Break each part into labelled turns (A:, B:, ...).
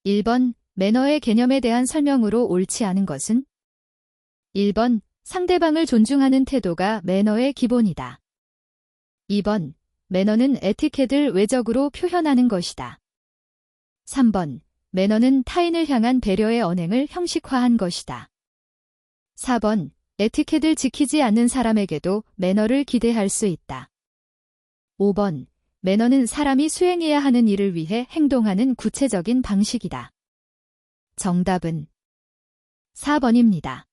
A: 1번, 매너의 개념에 대한 설명으로 옳지 않은 것은? 1번, 상대방을 존중하는 태도가 매너의 기본이다. 2번, 매너는 에티켓을 외적으로 표현하는 것이다. 3번, 매너는 타인을 향한 배려의 언행을 형식화한 것이다. 4번, 에티켓을 지키지 않는 사람에게도 매너를 기대할 수 있다. 5번, 매너는 사람이 수행해야 하는 일을 위해 행동하는 구체적인 방식이다. 정답은 4번입니다.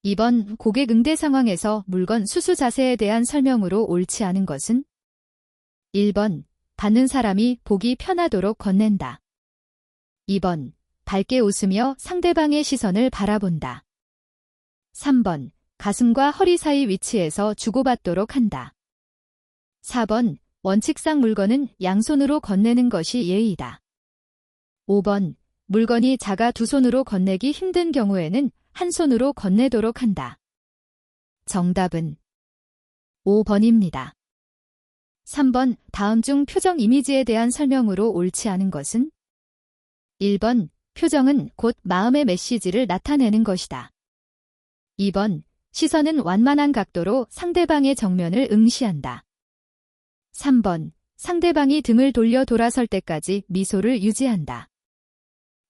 A: 2번, 고객 응대 상황에서 물건 수수 자세에 대한 설명으로 옳지 않은 것은? 1번, 받는 사람이 보기 편하도록 건넨다. 2번, 밝게 웃으며 상대방의 시선을 바라본다. 3번, 가슴과 허리 사이 위치에서 주고받도록 한다. 4번, 원칙상 물건은 양손으로 건네는 것이 예의이다. 5번, 물건이 작아 두 손으로 건네기 힘든 경우에는 한 손으로 건네도록 한다. 정답은 5번입니다. 3번, 다음 중 표정 이미지에 대한 설명으로 옳지 않은 것은? 1번, 표정은 곧 마음의 메시지를 나타내는 것이다. 2번, 시선은 완만한 각도로 상대방의 정면을 응시한다. 3번, 상대방이 등을 돌려 돌아설 때까지 미소를 유지한다.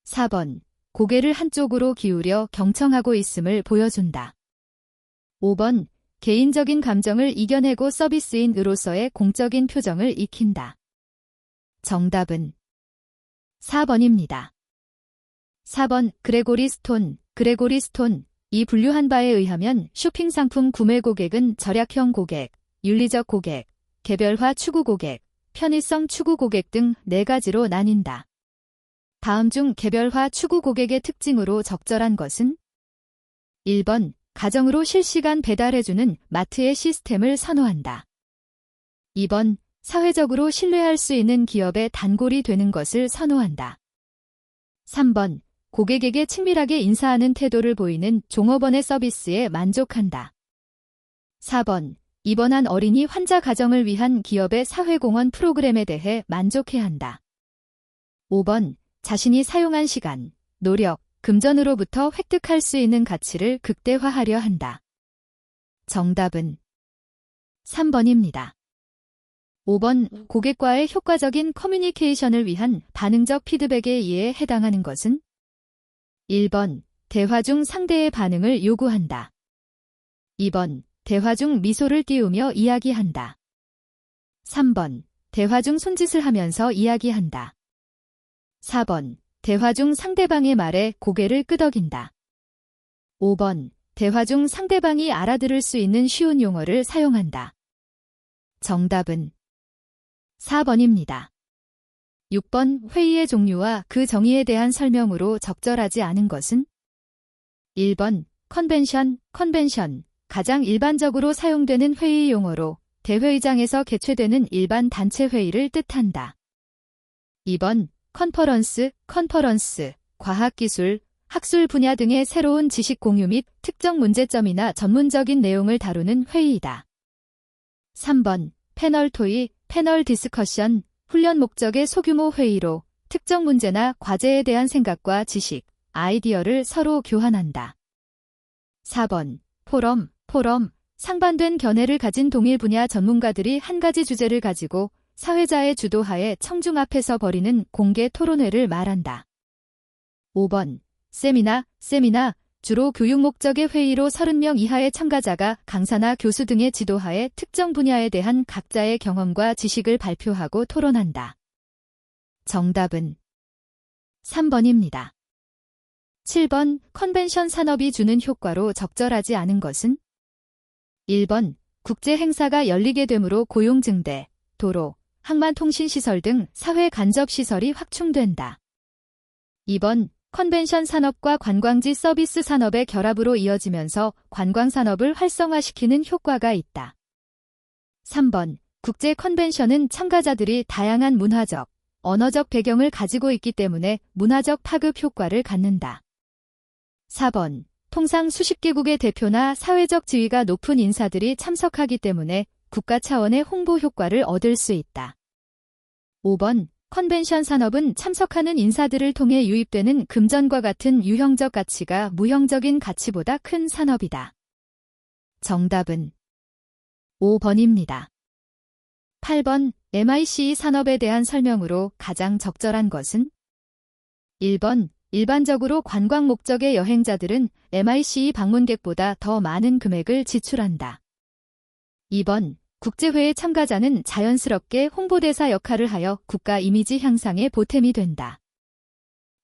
A: 4번, 고개를 한쪽으로 기울여 경청하고 있음을 보여준다. 5번, 개인적인 감정을 이겨내고 서비스인으로서의 공적인 표정을 익힌다. 정답은 4번입니다. 4번, 그레고리 스톤. 이 분류한 바에 의하면 쇼핑 상품 구매 고객은 절약형 고객, 윤리적 고객, 개별화 추구 고객, 편의성 추구 고객 등 4가지로 나뉜다. 다음 중 개별화 추구 고객의 특징으로 적절한 것은? 1번, 가정으로 실시간 배달해주는 마트의 시스템을 선호한다. 2번, 사회적으로 신뢰할 수 있는 기업의 단골이 되는 것을 선호한다. 3번, 고객에게 친밀하게 인사하는 태도를 보이는 종업원의 서비스에 만족한다. 4번, 입원한 어린이 환자 가정을 위한 기업의 사회공헌 프로그램에 대해 만족해한다. 5번, 자신이 사용한 시간, 노력, 금전으로부터 획득할 수 있는 가치를 극대화하려 한다. 정답은 3번입니다. 5번, 고객과의 효과적인 커뮤니케이션을 위한 반응적 피드백에 의해 해당하는 것은? 1번, 대화 중 상대의 반응을 요구한다. 2번, 대화 중 미소를 띄우며 이야기한다. 3번, 대화 중 손짓을 하면서 이야기한다. 4번, 대화 중 상대방의 말에 고개를 끄덕인다. 5번, 대화 중 상대방이 알아들을 수 있는 쉬운 용어를 사용한다. 정답은 4번입니다. 6번, 회의의 종류와 그 정의에 대한 설명으로 적절하지 않은 것은? 1번, 컨벤션. 가장 일반적으로 사용되는 회의 용어로 대회의장에서 개최되는 일반 단체 회의를 뜻한다. 2번, 컨퍼런스. 과학기술, 학술 분야 등의 새로운 지식 공유 및 특정 문제점이나 전문적인 내용을 다루는 회의이다. 3번, 패널 디스커션. 훈련 목적의 소규모 회의로 특정 문제나 과제에 대한 생각과 지식, 아이디어를 서로 교환한다. 4번, 포럼. 상반된 견해를 가진 동일 분야 전문가들이 한 가지 주제를 가지고 사회자의 주도하에 청중 앞에서 벌이는 공개 토론회를 말한다. 5번, 세미나. 주로 교육 목적의 회의로 30명 이하의 참가자가 강사나 교수 등의 지도하에 특정 분야에 대한 각자의 경험과 지식을 발표하고 토론한다. 정답은 3번입니다. 7번, 컨벤션 산업이 주는 효과로 적절하지 않은 것은? 1번, 국제 행사가 열리게 되므로 고용 증대, 도로, 항만통신시설 등 사회 간접 시설이 확충된다. 2번, 컨벤션 산업과 관광지 서비스 산업의 결합으로 이어지면서 관광산업을 활성화시키는 효과가 있다. 3번, 국제 컨벤션은 참가자들이 다양한 문화적, 언어적 배경을 가지고 있기 때문에 문화적 파급 효과를 갖는다. 4번, 통상 수십 개국의 대표나 사회적 지위가 높은 인사들이 참석하기 때문에 국가 차원의 홍보 효과를 얻을 수 있다. 5번, 컨벤션 산업은 참석하는 인사들을 통해 유입되는 금전과 같은 유형적 가치가 무형적인 가치보다 큰 산업이다. 정답은 5번입니다. 8번 MICE 산업에 대한 설명으로 가장 적절한 것은? 1번 일반적으로 관광 목적의 여행자들은 MICE 방문객보다 더 많은 금액을 지출한다. 2번 국제회의 참가자는 자연스럽게 홍보대사 역할을 하여 국가 이미지 향상에 보탬이 된다.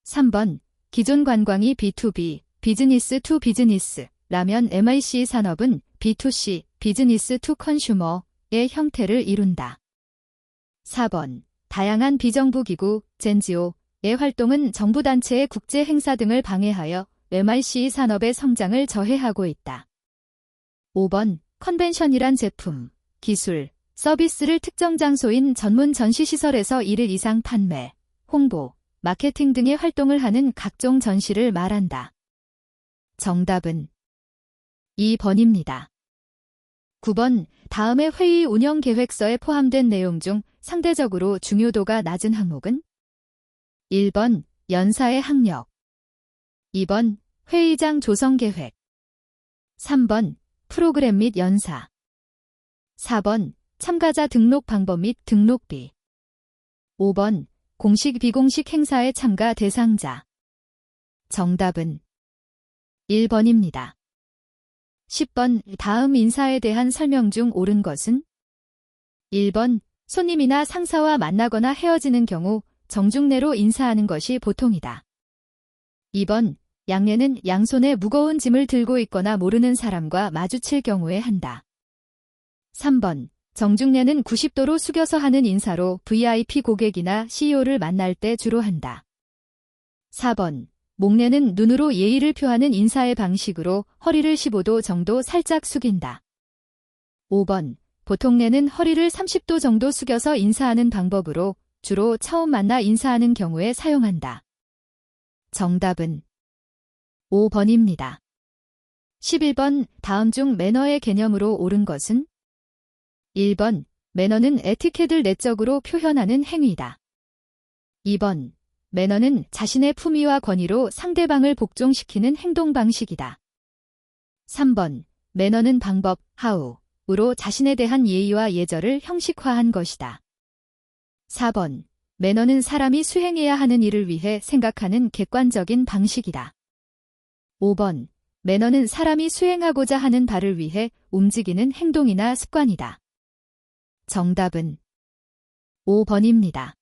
A: 3번 기존 관광이 B2B, 비즈니스 투 비즈니스라면 MICE 산업은 B2C, 비즈니스 투 컨슈머의 형태를 이룬다. 4번 다양한 비정부 기구, NGO의 활동은 정부 단체의 국제 행사 등을 방해하여 MICE 산업의 성장을 저해하고 있다. 5번 컨벤션이란 제품, 기술, 서비스를 특정 장소인 전문 전시시설에서 1일 이상 판매, 홍보, 마케팅 등의 활동을 하는 각종 전시를 말한다. 정답은 2번입니다. 9번 다음의 회의 운영 계획서에 포함된 내용 중 상대적으로 중요도가 낮은 항목은? 1번 연사의 학력, 2번 회의장 조성 계획, 3번 프로그램 및 연사, 4번 참가자 등록 방법 및 등록비, 5번 공식 비공식 행사의 참가 대상자. 정답은 1번입니다. 10번 다음 인사에 대한 설명 중 옳은 것은? 1번 손님이나 상사와 만나거나 헤어지는 경우 정중례로 인사하는 것이 보통이다. 2번 양례는 양손에 무거운 짐을 들고 있거나 모르는 사람과 마주칠 경우에 한다. 3번 정중례는 90도로 숙여서 하는 인사로 VIP 고객이나 CEO를 만날 때 주로 한다. 4번 목례는 눈으로 예의를 표하는 인사의 방식으로 허리를 15도 정도 살짝 숙인다. 5번 보통례는 허리를 30도 정도 숙여서 인사하는 방법으로 주로 처음 만나 인사하는 경우에 사용한다. 정답은 5번입니다. 11번 다음 중 매너의 개념으로 옳은 것은? 1번 매너는 에티켓을 내적으로 표현하는 행위다. 2번 매너는 자신의 품위와 권위로 상대방을 복종시키는 행동 방식이다. 3번 매너는 방법, how으로 자신에 대한 예의와 예절을 형식화한 것이다. 4번 매너는 사람이 수행해야 하는 일을 위해 생각하는 객관적인 방식이다. 5번 매너는 사람이 수행하고자 하는 바를 위해 움직이는 행동이나 습관이다. 정답은 5번입니다.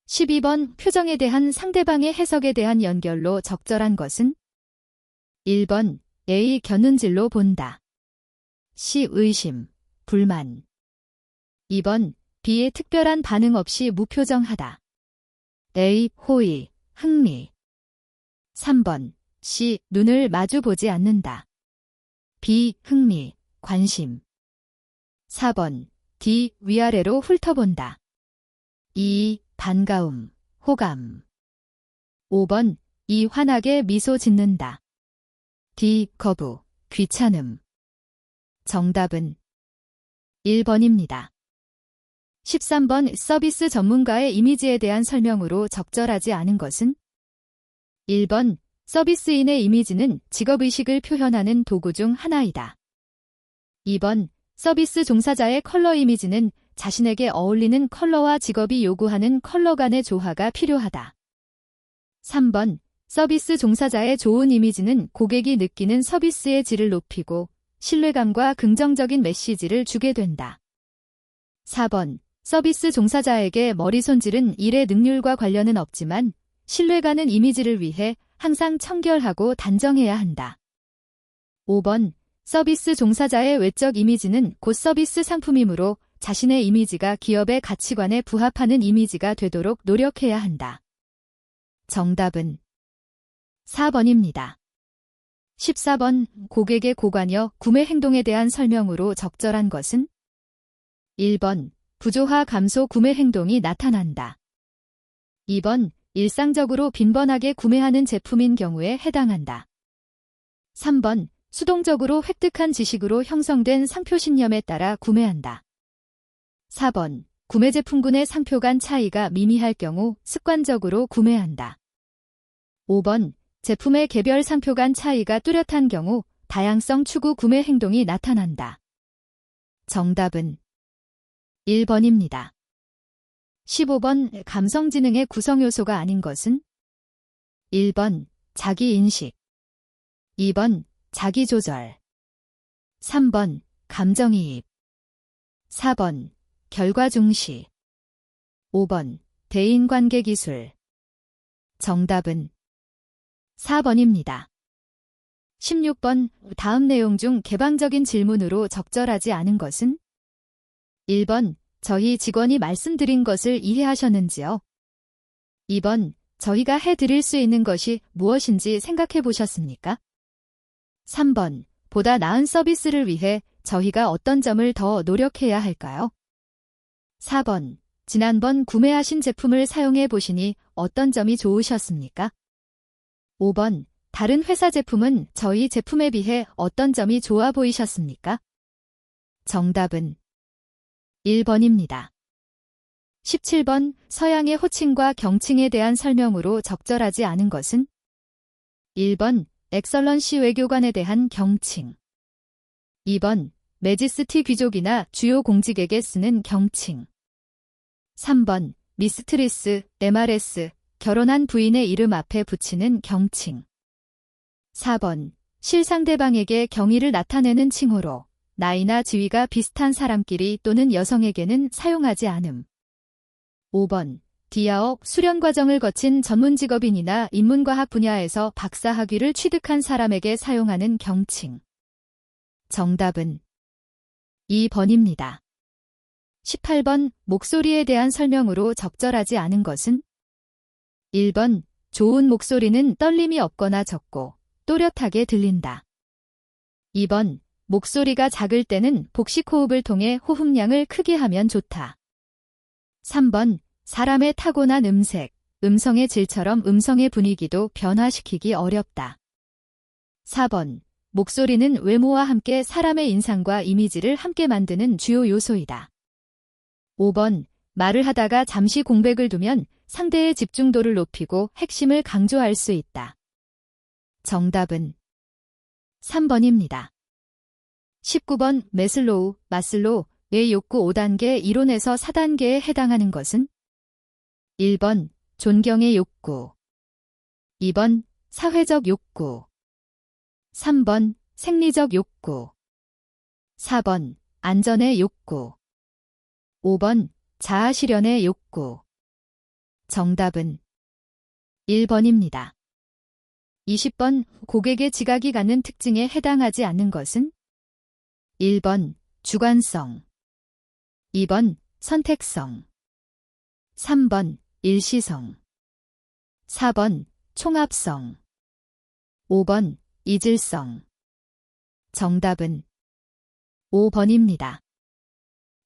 A: 12번 표정에 대한 상대방의 해석에 대한 연결로 적절한 것은? 1번 A. 곁눈질로 본다. C. 의심, 불만. 2번 B의 특별한 반응 없이 무표정하다. A. 호의, 흥미. 3번 C. 눈을 마주 보지 않는다. B. 흥미, 관심. 4번 D. 위아래로 훑어본다. 2. 반가움, 호감. 5번 E. 환하게 미소 짓는다. D. 거부, 귀찮음. 정답은 1번입니다. 13번 서비스 전문가의 이미지에 대한 설명으로 적절하지 않은 것은? 1번 서비스인의 이미지는 직업의식을 표현하는 도구 중 하나이다. 2번 서비스 종사자의 컬러 이미지는 자신에게 어울리는 컬러와 직업이 요구하는 컬러 간의 조화가 필요하다. 3번 서비스 종사자의 좋은 이미지는 고객이 느끼는 서비스의 질을 높이고 신뢰감과 긍정적인 메시지를 주게 된다. 4번 서비스 종사자에게 머리 손질은 일의 능률과 관련은 없지만 신뢰가는 이미지를 위해 항상 청결하고 단정해야 한다. 5번 서비스 종사자의 외적 이미지는 곧 서비스 상품이므로 자신의 이미지가 기업의 가치관에 부합하는 이미지가 되도록 노력해야 한다. 정답은 4번입니다. 14번 고객의 고관여 구매 행동에 대한 설명으로 적절한 것은? 1번 부조화 감소 구매 행동이 나타난다. 2번 일상적으로 빈번하게 구매하는 제품인 경우에 해당한다. 3번 수동적으로 획득한 지식으로 형성된 상표신념에 따라 구매한다. 4번 구매 제품군의 상표 간 차이가 미미할 경우 습관적으로 구매한다. 5번, 제품의 개별 상표 간 차이가 뚜렷한 경우 다양성 추구 구매 행동이 나타난다. 정답은 1번입니다. 15번, 감성지능의 구성요소가 아닌 것은? 1번, 자기인식. 2번, 자기조절. 3번, 감정이입. 4번, 결과중시. 5번, 대인관계기술. 정답은 4번입니다. 16번, 다음 내용 중 개방적인 질문으로 적절하지 않은 것은? 1번, 저희 직원이 말씀드린 것을 이해하셨는지요? 2번, 저희가 해드릴 수 있는 것이 무엇인지 생각해 보셨습니까? 3번, 보다 나은 서비스를 위해 저희가 어떤 점을 더 노력해야 할까요? 4번, 지난번 구매하신 제품을 사용해 보시니 어떤 점이 좋으셨습니까? 5번, 다른 회사 제품은 저희 제품에 비해 어떤 점이 좋아 보이셨습니까? 정답은 1번입니다. 17번, 서양의 호칭과 경칭에 대한 설명으로 적절하지 않은 것은? 1번, 엑설런시 외교관에 대한 경칭. 2번, 매지스티 귀족이나 주요 공직에게 쓰는 경칭. 3번, 미스트리스, MRS, 결혼한 부인의 이름 앞에 붙이는 경칭. 4번, 실상대방에게 경의를 나타내는 칭호로 나이나 지위가 비슷한 사람끼리 또는 여성에게는 사용하지 않음. 5번, 디아업 수련 과정을 거친 전문 직업인이나 인문과학 분야에서 박사 학위를 취득한 사람에게 사용하는 경칭. 정답은 2번입니다. 18번, 목소리에 대한 설명으로 적절하지 않은 것은? 1번, 좋은 목소리는 떨림이 없거나 적고 또렷하게 들린다. 2번, 목소리가 작을 때는 복식 호흡을 통해 호흡량을 크게 하면 좋다. 3번, 사람의 타고난 음색, 음성의 질처럼 음성의 분위기도 변화시키기 어렵다. 4번, 목소리는 외모와 함께 사람의 인상과 이미지를 함께 만드는 주요 요소이다. 5번, 말을 하다가 잠시 공백을 두면 상대의 집중도를 높이고 핵심을 강조할 수 있다. 정답은 3번입니다. 19번, 마슬로우의 욕구 5단계 이론에서 4단계에 해당하는 것은? 1번, 존경의 욕구. 2번, 사회적 욕구. 3번, 생리적 욕구. 4번, 안전의 욕구. 5번, 자아실현의 욕구. 정답은 1번입니다. 20번, 고객의 지각이 갖는 특징에 해당하지 않는 것은? 1번, 주관성. 2번, 선택성. 3번, 일시성. 4번, 총합성. 5번, 이질성. 정답은 5번입니다.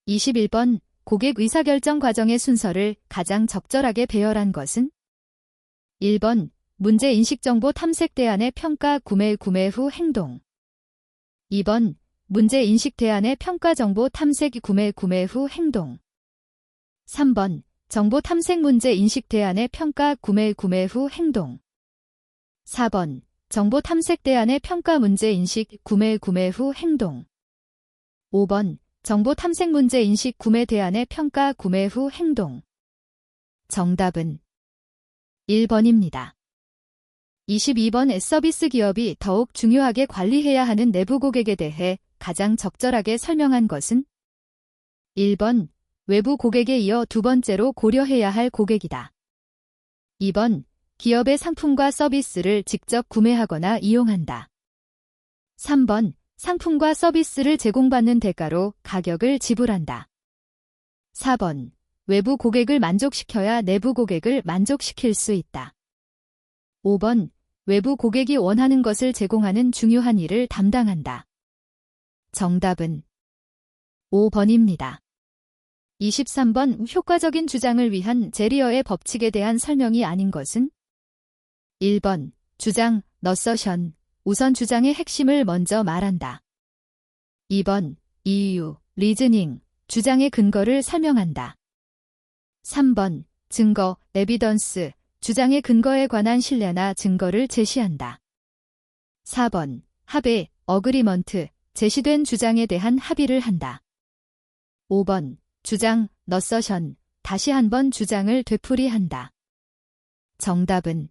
A: 21번, 고객 의사결정 과정의 순서를 가장 적절하게 배열한 것은? 1번, 문제 인식정보 탐색 대안의 평가 구매 후 행동. 2번, 문제 인식 대안의 평가 정보 탐색 구매 후 행동. 3번, 정보 탐색 문제 인식 대안의 평가 구매 후 행동. 4번, 정보 탐색 대안의 평가 문제 인식 구매 후 행동. 5번, 정보 탐색 문제 인식 구매 대안의 평가 구매 후 행동. 정답은 1번입니다. 22번, 서비스 기업이 더욱 중요하게 관리해야 하는 내부 고객에 대해 가장 적절하게 설명한 것은? 1번, 외부 고객에 이어 두 번째로 고려해야 할 고객이다. 2번, 기업의 상품과 서비스를 직접 구매하거나 이용한다. 3번, 상품과 서비스를 제공받는 대가로 가격을 지불한다. 4번, 외부 고객을 만족시켜야 내부 고객을 만족시킬 수 있다. 5번, 외부 고객이 원하는 것을 제공하는 중요한 일을 담당한다. 정답은 5번입니다. 23번, 효과적인 주장을 위한 제리어의 법칙에 대한 설명이 아닌 것은? 1번, 주장, 너서션, 우선 주장의 핵심을 먼저 말한다. 2번, 이유, 리즈닝, 주장의 근거를 설명한다. 3번 증거, 에비던스, 주장의 근거에 관한 신뢰나 증거를 제시한다. 4번 합의, 어그리먼트, 제시된 주장에 대한 합의를 한다. 5번 주장, 너서션, 다시 한번 주장을 되풀이한다. 정답은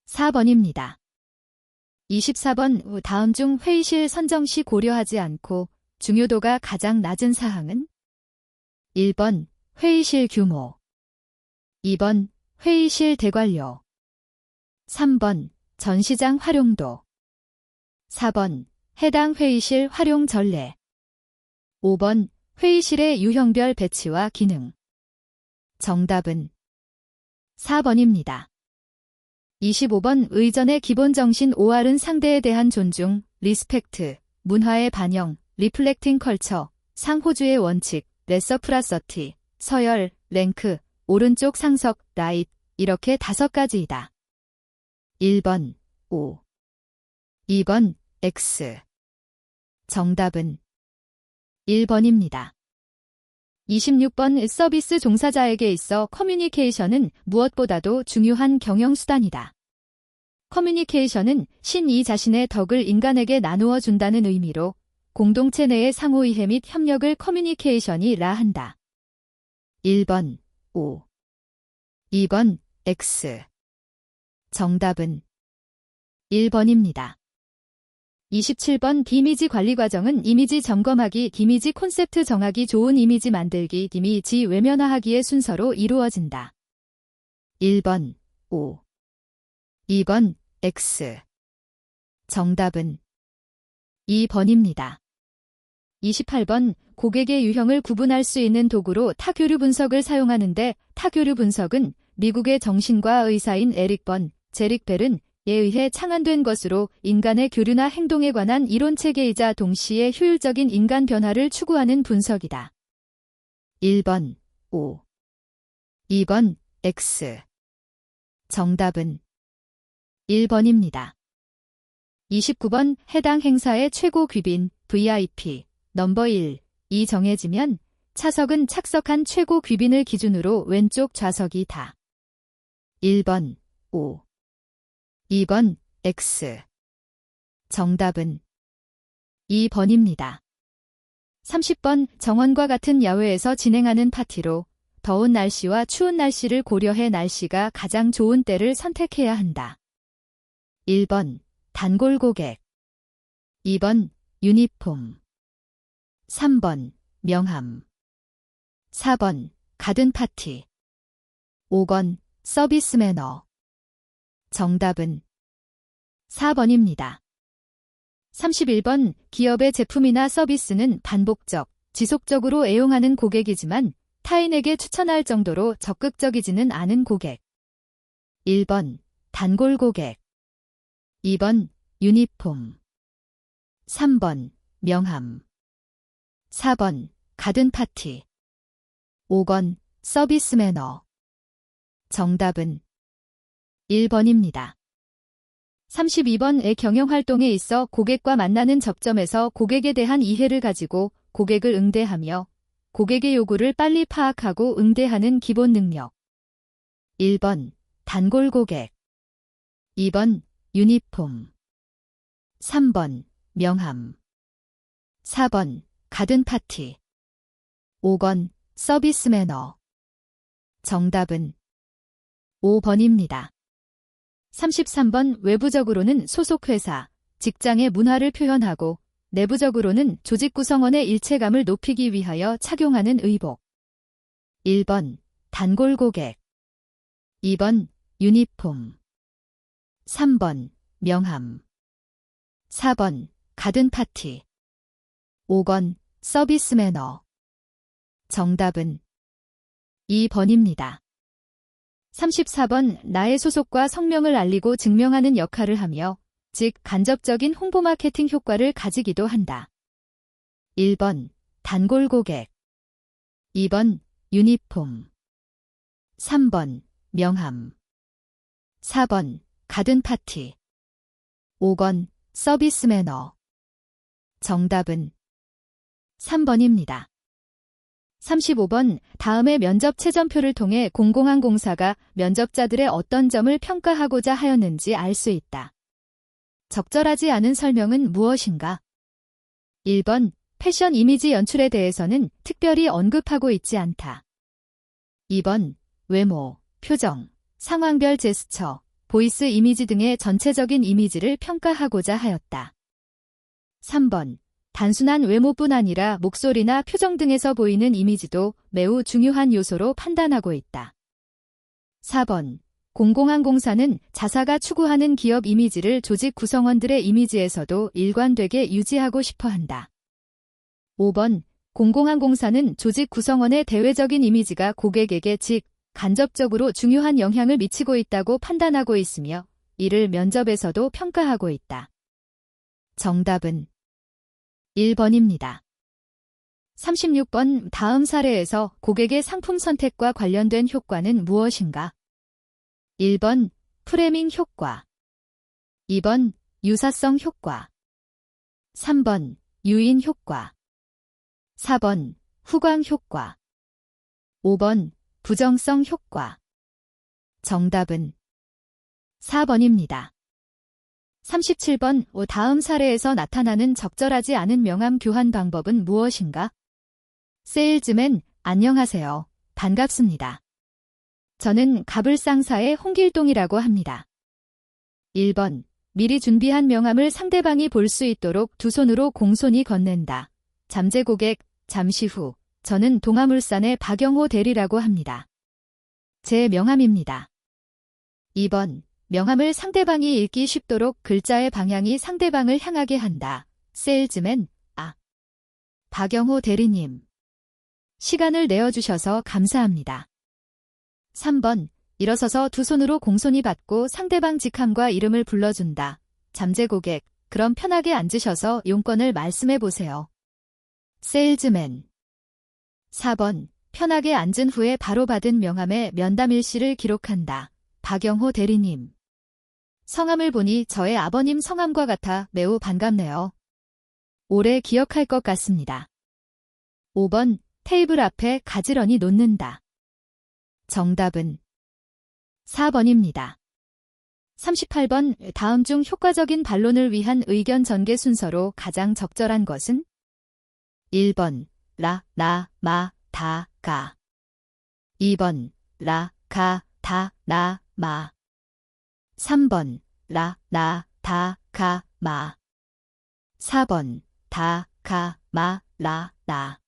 A: 4번입니다. 24번 다음 중 회의실 선정 시 고려하지 않고 중요도가 가장 낮은 사항은? 1번 회의실 규모, 2번 회의실 대관료, 3번 전시장 활용도, 4번 해당 회의실 활용 전례, 5번 회의실의 유형별 배치와 기능. 정답은 4번입니다. 25번 의전의 기본 정신 5R은 상대에 대한 존중, 리스펙트, 문화의 반영, 리플렉팅 컬처, 상호주의 원칙, 레서프라서티, 서열, 랭크, 오른쪽 상석, 라이트, 이렇게 5가지이다. 1번, O. 2번, X. 정답은 1번입니다. 26번 서비스 종사자에게 있어 커뮤니케이션은 무엇보다도 중요한 경영수단이다. 커뮤니케이션은 신이 자신의 덕을 인간에게 나누어 준다는 의미로 공동체 내의 상호이해 및 협력을 커뮤니케이션이라 한다. 1번 O, 2번 X. 정답은 1번입니다. 27번 이미지 관리 과정은 이미지 점검하기, 이미지 콘셉트 정하기, 좋은 이미지 만들기, 이미지 외면화하기의 순서로 이루어진다. 1번 O, 2번 X. 정답은 2번입니다. 28번 고객의 유형을 구분할 수 있는 도구로 타교류 분석을 사용하는데 타교류 분석은 미국의 정신과 의사인 에릭 번 제릭 벨은 에 의해 창안된 것으로 인간의 교류나 행동에 관한 이론체계이자 동시에 효율적인 인간 변화를 추구하는 분석이다. 1번 O, 2번 X. 정답은 1번입니다. 29번 해당 행사의 최고 귀빈 VIP 넘버 1, 이 정해지면 차석은 착석한 최고 귀빈을 기준으로 왼쪽 좌석이 다. 1번 O, 2번 X. 정답은 2번입니다. 30번 정원과 같은 야외에서 진행하는 파티로 더운 날씨와 추운 날씨를 고려해 날씨가 가장 좋은 때를 선택해야 한다. 1번 단골 고객, 2번 유니폼, 3번 명함, 4번 가든 파티, 5번 서비스 매너. 정답은 4번입니다. 31번 기업의 제품이나 서비스는 반복적, 지속적으로 애용하는 고객이지만 타인에게 추천할 정도로 적극적이지는 않은 고객. 1번 단골 고객, 2번 유니폼, 3번 명함, 4번 가든 파티, 5번 서비스 매너. 정답은 1번입니다. 32번의 경영활동에 있어 고객과 만나는 접점에서 고객에 대한 이해를 가지고 고객을 응대하며 고객의 요구를 빨리 파악하고 응대하는 기본 능력. 1번 단골 고객, 2번 유니폼, 3번 명함, 4번 가든 파티, 5번 서비스 매너. 정답은 5번입니다. 33번 외부적으로는 소속회사, 직장의 문화를 표현하고 내부적으로는 조직 구성원의 일체감을 높이기 위하여 착용하는 의복. 1번 단골 고객, 2번 유니폼, 3번 명함, 4번 가든 파티, 5번 서비스 매너. 정답은 2번입니다. 34번 나의 소속과 성명을 알리고 증명하는 역할을 하며 즉 간접적인 홍보 마케팅 효과를 가지기도 한다. 1번 단골 고객, 2번 유니폼, 3번 명함, 4번 가든 파티, 5번 서비스 매너. 정답은 3번입니다. 35번 다음의 면접 채점표를 통해 공공항공사가 면접자들의 어떤 점을 평가하고자 하였는지 알 수 있다. 적절하지 않은 설명은 무엇인가? 1번 패션 이미지 연출에 대해서는 특별히 언급하고 있지 않다. 2번 외모, 표정, 상황별 제스처, 보이스 이미지 등의 전체적인 이미지를 평가하고자 하였다. 3번 단순한 외모뿐 아니라 목소리나 표정 등에서 보이는 이미지도 매우 중요한 요소로 판단하고 있다. 4번 공공항공사는 자사가 추구하는 기업 이미지를 조직 구성원들의 이미지에서도 일관되게 유지하고 싶어 한다. 5번 공공항공사는 조직 구성원의 대외적인 이미지가 고객에게 간접적으로 중요한 영향을 미치고 있다고 판단하고 있으며 이를 면접에서도 평가하고 있다. 정답은 1번입니다. 36번 다음 사례에서 고객의 상품 선택과 관련된 효과는 무엇인가? 1번 프레밍 효과, 2번 유사성 효과, 3번 유인 효과, 4번 후광 효과, 5번 부정성 효과. 정답은 4번입니다. 37번 다음 사례에서 나타나는 적절하지 않은 명함 교환 방법은 무엇인가? 세일즈맨, 안녕하세요. 반갑습니다. 저는 갑을상사의 홍길동이라고 합니다. 1번 미리 준비한 명함을 상대방이 볼 수 있도록 두 손으로 공손히 건넨다. 잠재 고객, 잠시 후. 저는 동아물산의 박영호 대리라고 합니다. 제 명함입니다. 2번 명함을 상대방이 읽기 쉽도록 글자의 방향이 상대방을 향하게 한다. 세일즈맨, 박영호 대리님. 시간을 내어주셔서 감사합니다. 3번 일어서서 두 손으로 공손히 받고 상대방 직함과 이름을 불러준다. 잠재 고객, 그럼 편하게 앉으셔서 용건을 말씀해 보세요. 세일즈맨. 4번 편하게 앉은 후에 바로 받은 명함에 면담 일시를 기록한다. 박영호 대리님. 성함을 보니 저의 아버님 성함과 같아 매우 반갑네요. 오래 기억할 것 같습니다. 5번 테이블 앞에 가지런히 놓는다. 정답은 4번입니다. 38번 다음 중 효과적인 반론을 위한 의견 전개 순서로 가장 적절한 것은? 1번 라, 나, 마, 다, 가. 2번 라, 가, 다, 나, 마. 3번 라, 나, 다, 가, 마. 4번 다, 가, 마, 라, 나.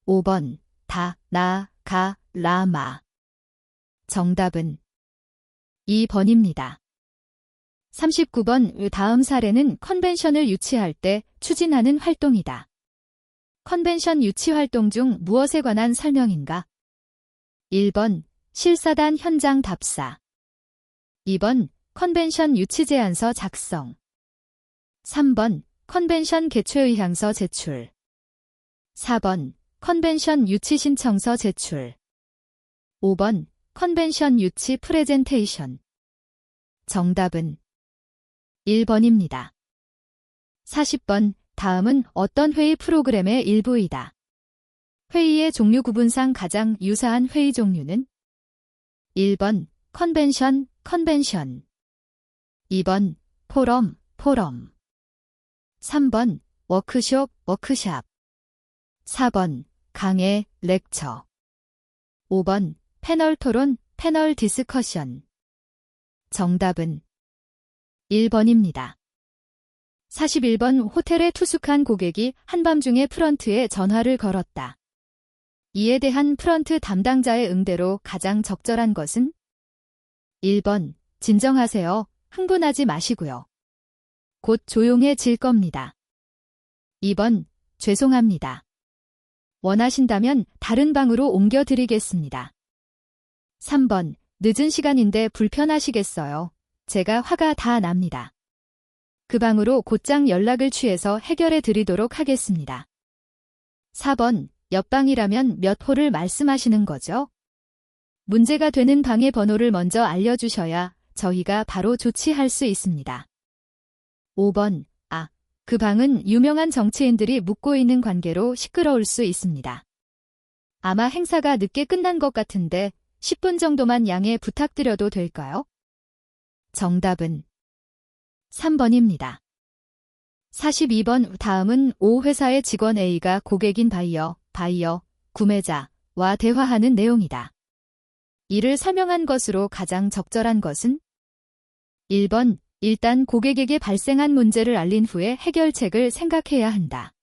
A: 5번 다, 나, 가, 라, 마. 정답은 2번입니다. 39번 다음 사례는 컨벤션을 유치할 때 추진하는 활동이다. 컨벤션 유치 활동 중 무엇에 관한 설명인가? 1번 실사단 현장 답사, 2번 컨벤션 유치 제안서 작성, 3번 컨벤션 개최 의향서 제출, 4번 컨벤션 유치 신청서 제출, 5번 컨벤션 유치 프레젠테이션. 정답은 1번입니다. 40번 다음은 어떤 회의 프로그램의 일부이다. 회의의 종류 구분상 가장 유사한 회의 종류는? 1번 컨벤션, 컨벤션. 2번 포럼, 포럼. 3번 워크숍, 워크샵. 4번 강의, 렉처. 5번 패널 토론, 패널 디스커션. 정답은 1번입니다. 41번 호텔에 투숙한 고객이 한밤중에 프런트에 전화를 걸었다. 이에 대한 프런트 담당자의 응대로 가장 적절한 것은? 1번 진정하세요. 흥분하지 마시고요. 곧 조용해질 겁니다. 2번 죄송합니다. 원하신다면 다른 방으로 옮겨드리겠습니다. 3번 늦은 시간인데 불편하시겠어요? 제가 화가 다 납니다. 그 방으로 곧장 연락을 취해서 해결해 드리도록 하겠습니다. 4번 옆방이라면 몇 호를 말씀하시는 거죠? 문제가 되는 방의 번호를 먼저 알려주셔야 저희가 바로 조치할 수 있습니다. 5번 그 방은 유명한 정치인들이 묵고 있는 관계로 시끄러울 수 있습니다. 아마 행사가 늦게 끝난 것 같은데 10분 정도만 양해 부탁드려도 될까요? 정답은 3번입니다. 42번 다음은 O 회사의 직원 A가 고객인 바이어, 구매자와 대화하는 내용이다. 이를 설명한 것으로 가장 적절한 것은? 1번, 일단 고객에게 발생한 문제를 알린 후에 해결책을 생각해야 한다.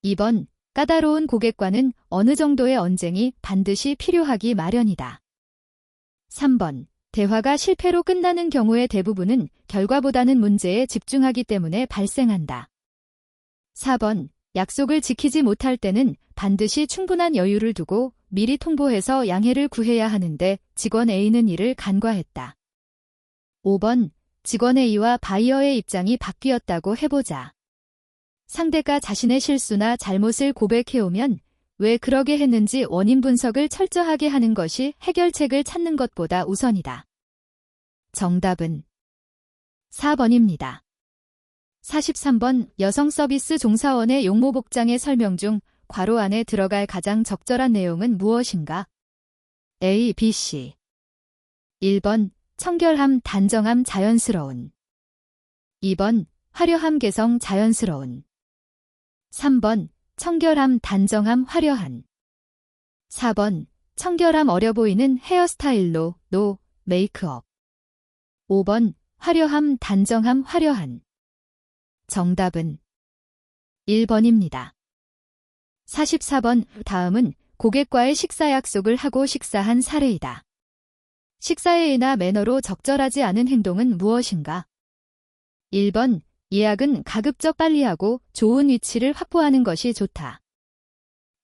A: 2번, 까다로운 고객과는 어느 정도의 언쟁이 반드시 필요하기 마련이다. 3번, 대화가 실패로 끝나는 경우의 대부분은 결과보다는 문제에 집중하기 때문에 발생한다. 4번, 약속을 지키지 못할 때는 반드시 충분한 여유를 두고 미리 통보해서 양해를 구해야 하는데 직원 A는 이를 간과했다. 5번, 직원 A와 바이어의 입장이 바뀌었다고 해보자. 상대가 자신의 실수나 잘못을 고백해오면 왜 그러게 했는지 원인 분석을 철저하게 하는 것이 해결책을 찾는 것보다 우선이다. 정답은 4번입니다. 43번 여성 서비스 종사원의 용모 복장의 설명 중 괄호 안에 들어갈 가장 적절한 내용은 무엇인가? A, B, C. 1번 청결함, 단정함, 자연스러운. 2번 화려함, 개성, 자연스러운. 3번 청결함, 단정함, 화려한. 4번 청결함, 어려 보이는 헤어스타일로, 메이크업. 5번 화려함, 단정함, 화려한. 정답은 1번입니다. 44번 다음은 고객과의 식사 약속을 하고 식사한 사례이다. 식사의 예나 매너로 적절하지 않은 행동은 무엇인가? 1번 예약은 가급적 빨리 하고 좋은 위치를 확보하는 것이 좋다.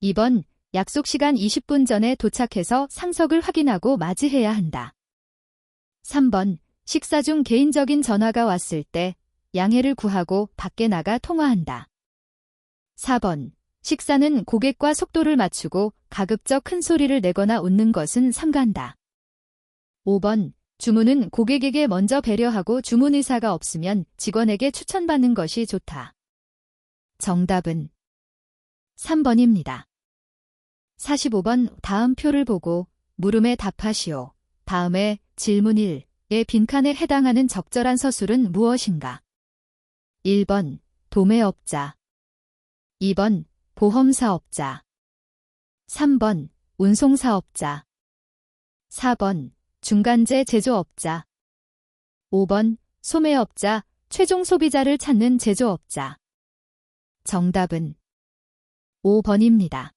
A: 2번 약속 시간 20분 전에 도착해서 상석을 확인하고 맞이해야 한다. 3번 식사 중 개인적인 전화가 왔을 때 양해를 구하고 밖에 나가 통화한다. 4번 식사는 고객과 속도를 맞추고 가급적 큰 소리를 내거나 웃는 것은 삼간다. 5번 주문은 고객에게 먼저 배려하고 주문 의사가 없으면 직원에게 추천받는 것이 좋다. 정답은 3번입니다. 45번 다음 표를 보고 물음에 답하시오. 다음에 질문 1의 빈칸에 해당하는 적절한 서술은 무엇인가? 1번 도매업자, 2번 보험사업자, 3번 운송사업자, 4번 중간재 제조업자, 5번 소매업자, 최종 소비자를 찾는 제조업자. 정답은 5번입니다.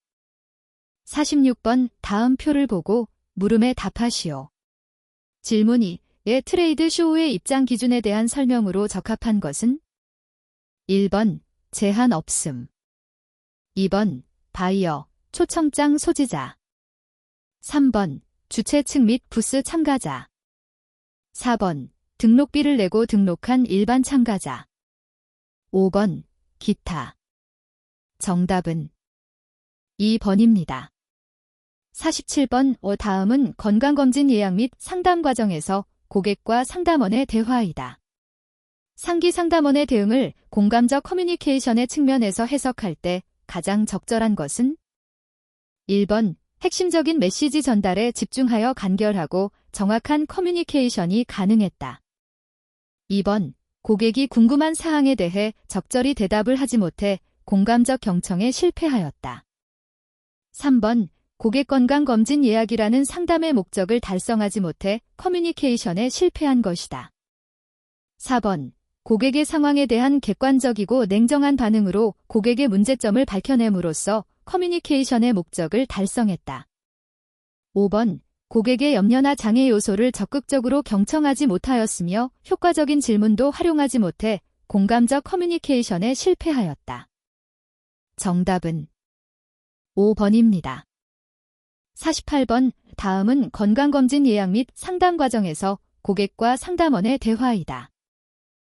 A: 46번 다음 표를 보고 물음에 답하시오. 질문 2의 트레이드 쇼의 입장 기준에 대한 설명으로 적합한 것은? 1번 제한 없음, 2번 바이어, 초청장 소지자, 3번 주최 측 및 부스 참가자, 4번 등록비를 내고 등록한 일반 참가자, 5번 기타. 정답은 2번입니다. 47번 다음은 건강검진 예약 및 상담 과정에서 고객과 상담원의 대화이다. 상기 상담원의 대응을 공감적 커뮤니케이션의 측면에서 해석할 때 가장 적절한 것은? 1번 핵심적인 메시지 전달에 집중하여 간결하고 정확한 커뮤니케이션이 가능했다. 2번 고객이 궁금한 사항에 대해 적절히 대답을 하지 못해 공감적 경청에 실패하였다. 3번 고객 건강검진 예약이라는 상담의 목적을 달성하지 못해 커뮤니케이션에 실패한 것이다. 4번 고객의 상황에 대한 객관적이고 냉정한 반응으로 고객의 문제점을 밝혀냄으로써 커뮤니케이션의 목적을 달성했다. 5번 고객의 염려나 장애 요소를 적극적으로 경청하지 못하였으며 효과적인 질문도 활용하지 못해 공감적 커뮤니케이션에 실패하였다. 정답은 5번입니다. 48번 다음은 건강검진 예약 및 상담 과정에서 고객과 상담원의 대화이다.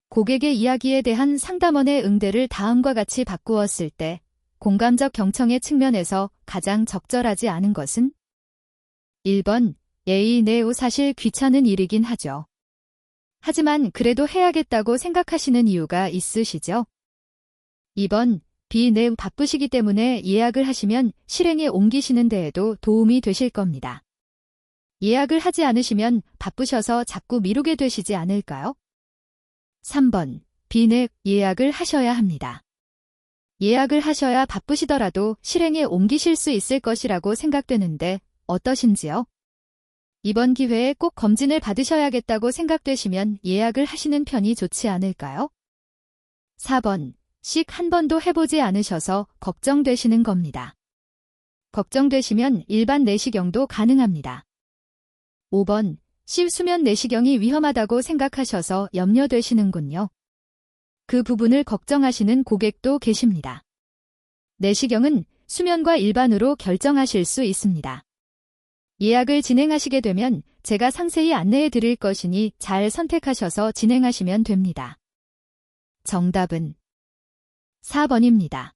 A: 고객의 이야기에 대한 상담원의 응대를 다음과 같이 바꾸었을 때 공감적 경청의 측면에서 가장 적절하지 않은 것은? 1번 네오 사실 귀찮은 일이긴 하죠. 하지만 그래도 해야겠다고 생각하시는 이유가 있으시죠? 2번 매우 바쁘시기 때문에 예약을 하시면 실행에 옮기시는 데에도 도움이 되실 겁니다. 예약을 하지 않으시면 바쁘셔서 자꾸 미루게 되시지 않을까요? 3번. 예약을 하셔야 합니다. 예약을 하셔야 바쁘시더라도 실행에 옮기실 수 있을 것이라고 생각되는데 어떠신지요? 이번 기회에 꼭 검진을 받으셔야겠다고 생각되시면 예약을 하시는 편이 좋지 않을까요? 4번. 한 번도 해보지 않으셔서 걱정되시는 겁니다. 걱정되시면 일반 내시경도 가능합니다. 5번. 수면 내시경이 위험하다고 생각하셔서 염려되시는군요. 그 부분을 걱정하시는 고객도 계십니다. 내시경은 수면과 일반으로 결정하실 수 있습니다. 예약을 진행하시게 되면 제가 상세히 안내해 드릴 것이니 잘 선택하셔서 진행하시면 됩니다. 정답은 4번입니다.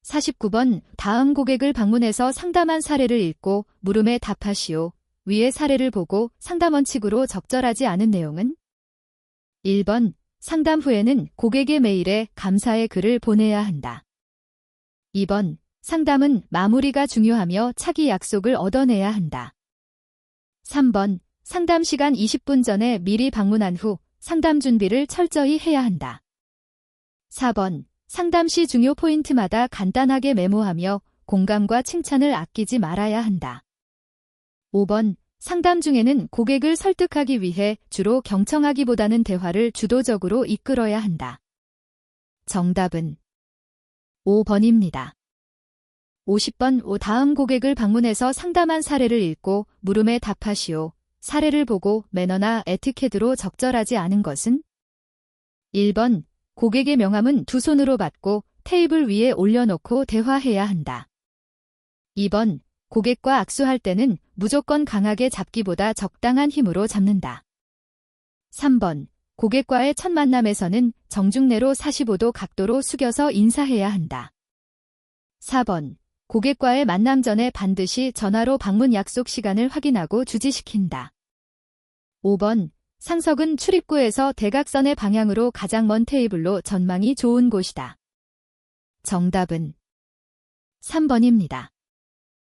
A: 49번. 다음 고객을 방문해서 상담한 사례를 읽고 물음에 답하시오. 위의 사례를 보고 상담 원칙으로 적절하지 않은 내용은? 1번. 상담 후에는 고객의 메일에 감사의 글을 보내야 한다. 2번. 상담은 마무리가 중요하며 차기 약속을 얻어내야 한다. 3번. 상담 시간 20분 전에 미리 방문한 후 상담 준비를 철저히 해야 한다. 4번. 상담 시 중요 포인트마다 간단하게 메모하며 공감과 칭찬을 아끼지 말아야 한다. 5번. 상담 중에는 고객을 설득하기 위해 주로 경청하기보다는 대화를 주도적으로 이끌어야 한다. 정답은 5번입니다. 50번. 다음 고객을 방문해서 상담한 사례를 읽고 물음에 답하시오. 사례를 보고 매너나 에티켓으로 적절하지 않은 것은? 1번. 고객의 명함은 두 손으로 받고 테이블 위에 올려놓고 대화해야 한다. 2번. 고객과 악수할 때는 무조건 강하게 잡기보다 적당한 힘으로 잡는다. 3번. 고객과의 첫 만남에서는 정중례로 45도 각도로 숙여서 인사해야 한다. 4번. 고객과의 만남 전에 반드시 전화로 방문 약속 시간을 확인하고 주지시킨다. 5번. 상석은 출입구에서 대각선의 방향으로 가장 먼 테이블로 전망이 좋은 곳이다. 정답은 3번입니다.